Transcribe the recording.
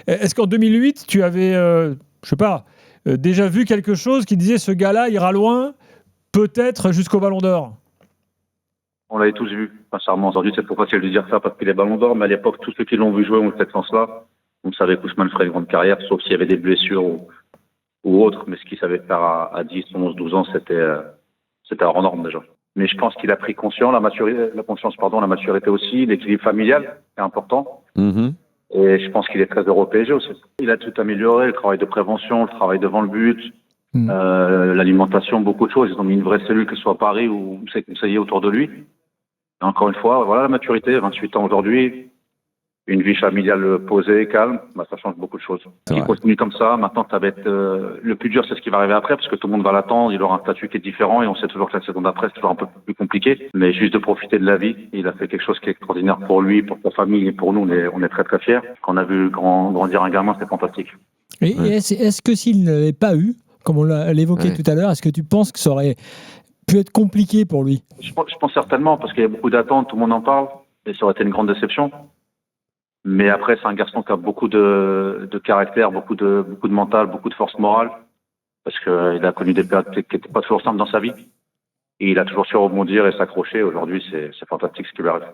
Est-ce qu'en 2008, tu avais, je sais pas, déjà vu quelque chose qui disait ce gars-là ira loin, peut-être jusqu'au Ballon d'Or? On l'avait tous vu, sincèrement. Aujourd'hui, c'est trop facile de dire ça parce qu'il est Ballon d'Or, mais à l'époque, tous ceux qui l'ont vu jouer ont eu cette chance-là. On savait qu'Ousmane ferait une grande carrière, sauf s'il y avait des blessures ou autre. Mais ce qu'il savait faire à 10, 11, 12 ans, c'était hors norme déjà. Mais je pense qu'il a pris conscience, la maturité aussi, l'équilibre familial, c'est important. Mhm. Et je pense qu'il est très heureux au PSG aussi. Il a tout amélioré, le travail de prévention, le travail devant le but, l'alimentation, beaucoup de choses. Ils ont mis une vraie cellule, que ce soit à Paris ou ses conseillers autour de lui. Et encore une fois, voilà la maturité, 28 ans aujourd'hui, une vie familiale posée, calme, ça change beaucoup de choses. S'il continue comme ça, maintenant ça va être le plus dur, c'est ce qui va arriver après, parce que tout le monde va l'attendre, il aura un statut qui est différent, et on sait toujours que la saison d'après, c'est toujours un peu plus compliqué. Mais juste de profiter de la vie, il a fait quelque chose qui est extraordinaire pour lui, pour sa famille et pour nous, on est très très fiers. Quand on a vu grandir un gamin, c'est fantastique. Et est-ce que s'il n'avait pas eu, comme on l'évoquait tout à l'heure, est-ce que tu penses que ça aurait pu être compliqué pour lui? Je pense certainement, parce qu'il y a beaucoup d'attentes, tout le monde en parle, et ça aurait été une grande déception. Mais après, c'est un garçon qui a beaucoup de caractère, beaucoup de mental, beaucoup de force morale, parce qu'il a connu des périodes qui n'étaient pas toujours simples dans sa vie. Et il a toujours su rebondir et s'accrocher. Aujourd'hui, c'est fantastique ce qui lui arrive.